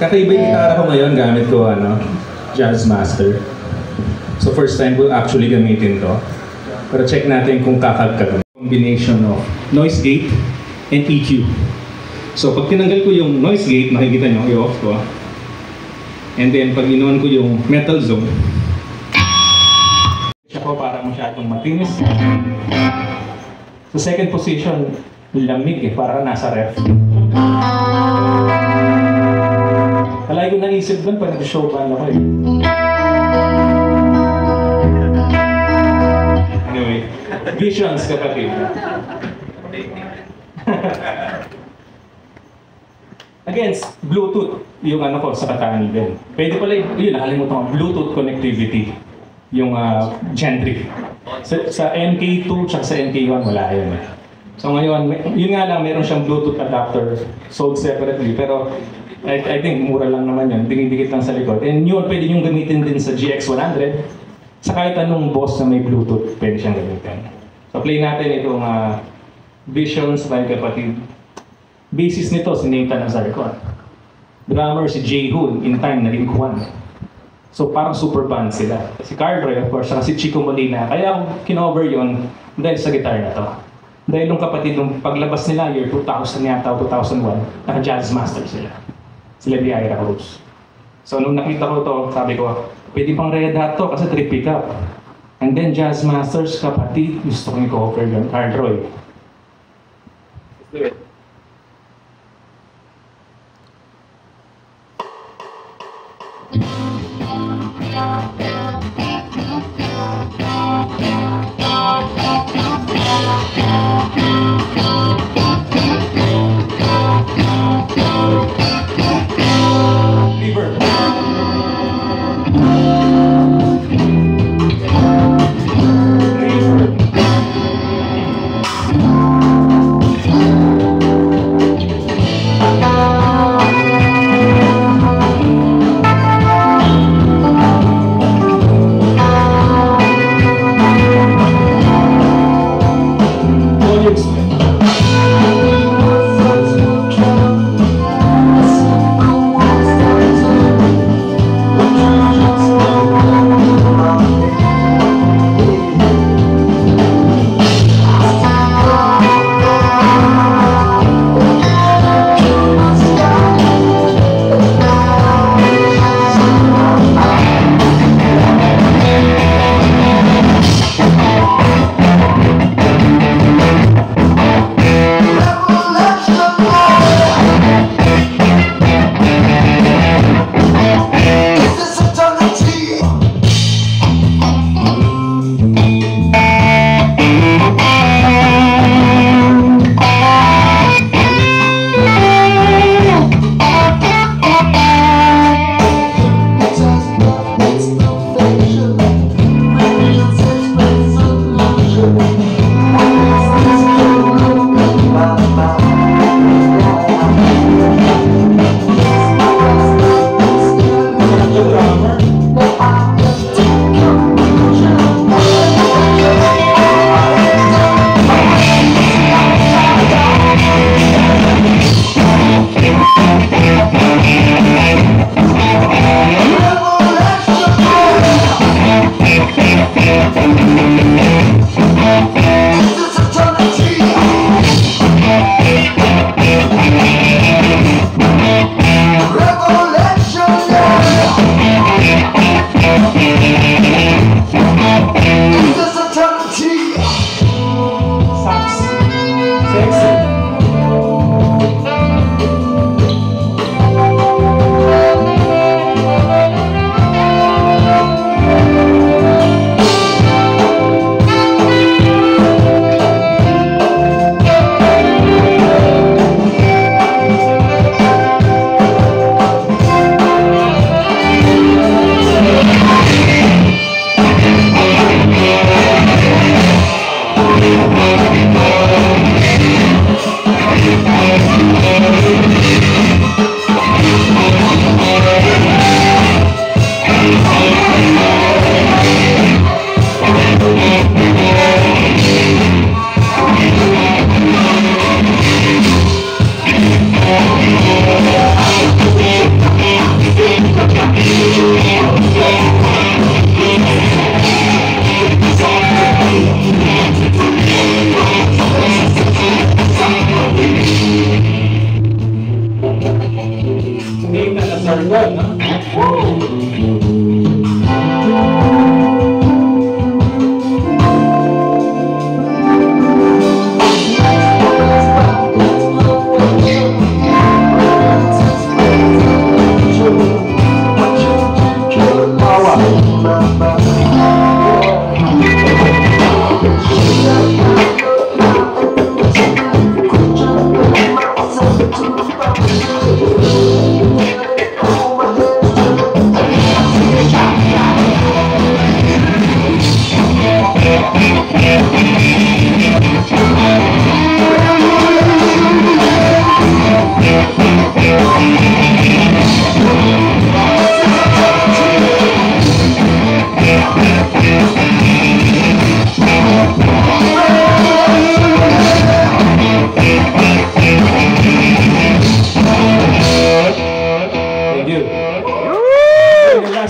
Kakaiba yung gitara ko ngayon, gamit ko Jazzmaster. So first time ko actually gamitin to. Pero check natin kung kakagkag. Combination of noise gate and EQ. So pag tinanggal ko yung noise gate, makikita nyo, i-off ko. And then pag inuwan ko yung metal zone, siya ko para masyadong matinis. So second position, lamig para nasa ref. Palagi ko naisip doon pag nag-show band ako Anyway, visions kapatid. Against Bluetooth, yung ko sa Katani din. Pwede pala yun, nakalimutan ko, Bluetooth connectivity, yung Gen 3. Sa MK2 at sa MK1 wala yun So ngayon, yun nga lang, meron siyang Bluetooth adapter sold separately, pero I think mura lang naman yun, dinidikit lang sa likod. And yun, pwede nyo gamitin din sa GX100. Sa kahit anong boss na may Bluetooth, pwede siyang gamitin. So play natin itong Visions by kapatid. Bassist nito si Nathan Azarcon. Drummer si Jay Hoon, in time naging Kwan. So parang super band sila. Si Carl Roy, of course, saka si Chico Molina. Kaya ako kinover yun dahil sa guitar na to. Dahil nung kapatid, nung paglabas nila, year 2000 yata o 2001, naka-Jazzmaster sila. Sila di Ira Cruz. So nung nakita ko to, sabi ko, pwede pang Red Hot to kasi 3 pickup. And then Jazzmasters, kapatid, gusto kong i-cover yun, Carl Roy. Let's do it.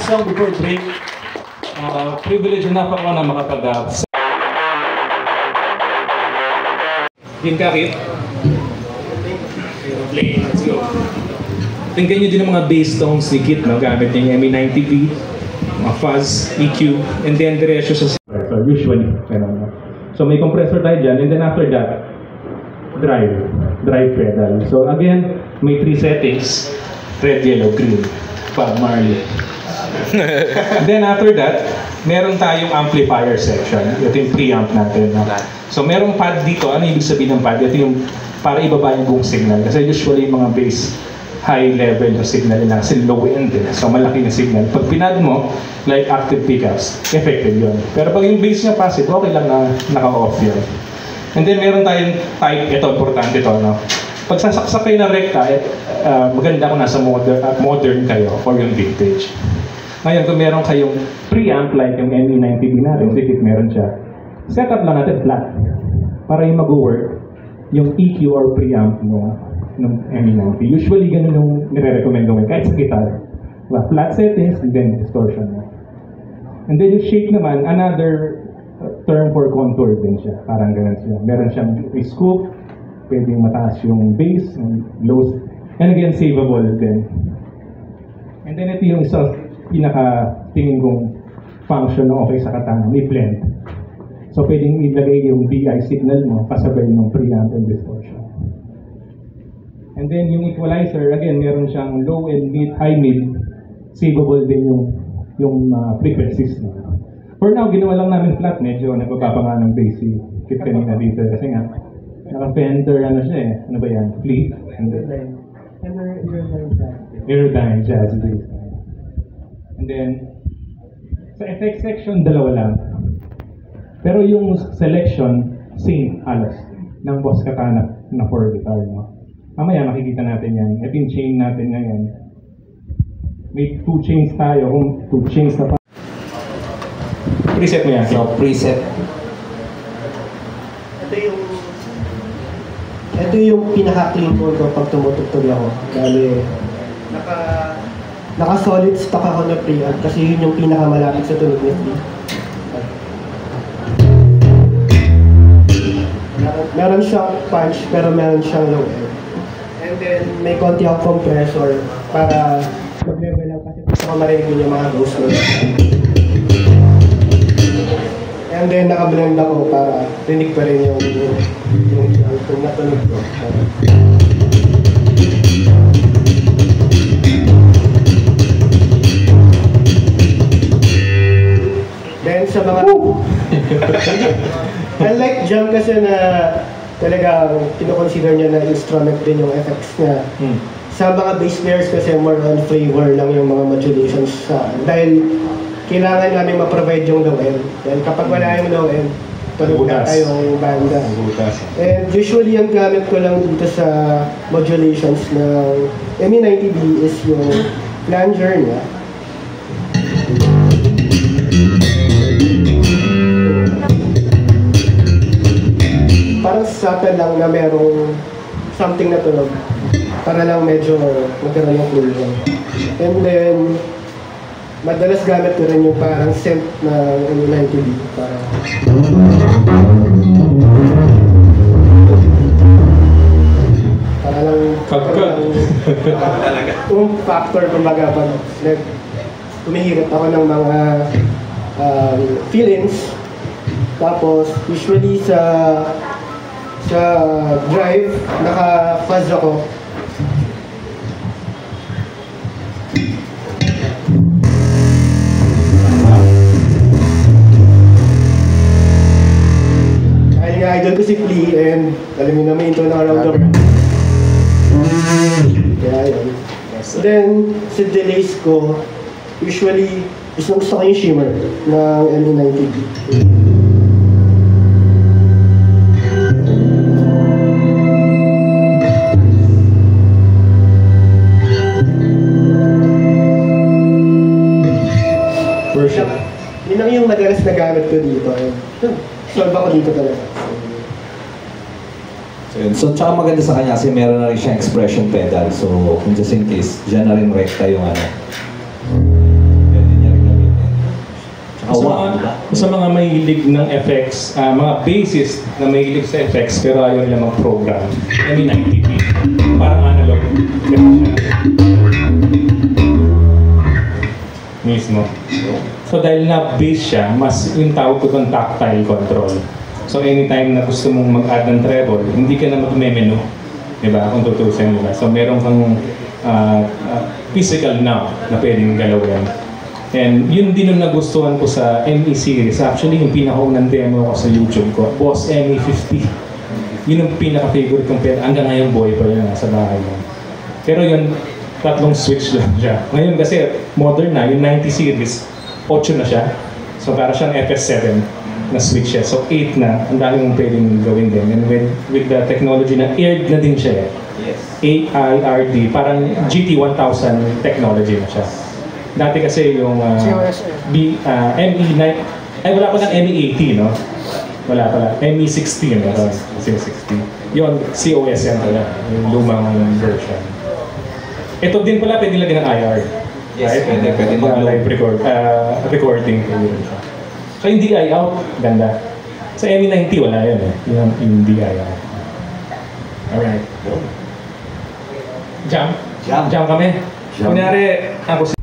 last song before break. Privilege enough ako na makapag Game ka, Kit? Play, let's go. Tingnan nyo din ang mga bass tones ni Kit, no? Gamit niya yung ME90B, mga fuzz, EQ, and then diretso sa compressor, usually. So may compressor tayo dyan, and then after that, drive pedal. So again, may 3 settings, red, yellow, green, Bob Marley. And then after that, meron tayong amplifier section. Ito yung preamp natin. No? So merong pad dito. Ano ibig sabihin ng pad? Ito yung para ibaba yung buong signal. Kasi usually yung mga bass, high level yung signal nila. Kasi low end. So malaki yung signal. Pag pinad mo, like active pickups, effective yun. Pero pag yung bass niya passive, okay lang na naka-off yun. And then meron tayong type. Ito, importante ito. No? Pag sasaksak kayo ng recta, maganda kung nasa modern kayo or yung vintage. Ngayon, kung meron kayong preamp like yung ME90B natin, sige, meron siya. Setup lang natin flat para yung mag-work yung EQ or preamp ng ME90. Usually, ganun yung nire-recommend gawin kahit sa guitar. Flat settings and then distortion. And then yung shake naman, another term for contour din siya. Parang ganun siya. Meron siyang scoop, pwedeng mataas yung bass, low, and again, saveable din. And then ito yung isa pinaka-tingin kong function na okay sa katana, may blend. So pwedeng ilagay yung DI signal mo kasabay ng preamp and distortion. And then yung equalizer, again, meron siyang low and mid, high mid, saveable din yung frequencies. For now, ginawa lang namin flat, medyo nagbababa nga ng bass si Kit kanina dito kasi nga, naka-Fender, ano siya eh, ano ba yan? Fleet? Aerodyne jazz bass. And then, sa effect section, dalawa lang. Pero yung selection, same halos, ng Boss Katana na for guitar. No? Mamaya makikita natin yan. Ito yung chain natin ngayon. May 2 chains tayo, kung 2 chains na pa. Preset mo yan. So, preset. Ito yung pinaka-clean code ko pag tumutugtog ako. Dahil naka-solid stock ako na preamp kasi yun yung pinakamalapit sa tunog ni Flea. Meron siyang punch pero meron siyang low end. And then may konti akong compressor para mag-level lang kasi gusto ko marinig yung mga ghost notes. And then naka-blend ako para rinig pa rin yung natunog ko. Then sa mga unlike jam kasi na talaga kino-consider niya na instrument din yung effects niya. Sa mga bass players kasi more on flavor lang yung mga modulations dahil kailangan namin ma-provide yung low end. Dahil kapag wala yung low end, tulog na tayong banda. And usually yung gamit ko lang dito sa modulations ng ME90B is yung flanger niya. Parang subtle lang na merong something na tunog para lang medyo magkaroon yung cool lang. And then, madalas gamit ko rin yung parang synth na ME90B para lang yung factor kumbaga pag tumihirap ako ng mga feelings. Tapos usually sa drive naka-fuzz ako. Dahil nga idol ko si Flea and alam mo naman ito na around the world. Kaya yun. Then sa delays ko, usually gusto ko yung shimmer ng ME90B. Yun lang yung madalas na gamit ko dito. Solve ako dito talaga. So, tsaka maganda sa kanya kasi meron na rin siyang expression pedal. So, kung just in case, dyan na rin rekta yung ano. sa mga mahilig ng effects, mga bassist na mahilig sa effects pero ayaw nila mag-program, ME90P. Parang analog. Mismo. So dahil na-bass siya, mas yung tawag ko doon tactile control. So anytime na gusto mong mag-add ng treble, hindi ka na mag-menu. Diba? Kung tutusin nila. So meron kang physical now na pwedeng galawin. And yun din yung nagustuhan ko sa ME series. Actually, yung pinakaunang demo ko sa YouTube ko, Boss ME50. Yun yung pinaka-favorite kong pero hanggang ngayon boy pa yun nasa bahay mo. Pero yun, tatlong switch lang siya. Ngayon kasi modern na, yung 90 series, 8 na siya. So para siyang FS7 na switch siya. So 8 na, ang dami mong pwedeng gawin din. And with the technology na aired na din siya eh. Yes. AIRD, parang GT1000 technology na siya. Dati kasi yung ME9, ay wala pa ng ME80, no? Wala pala. ME16 meron. 60. Yun, COS yan pala. Yung lumang version. Ito din pala, pwede lagyan ng IR. Yes, right? pwede Live recording. So yung DI out, ganda. Sa ME90 wala yun eh. Yung DI out. Alright. Jam? Jam. Jam kami. Jam. Kunyari, ako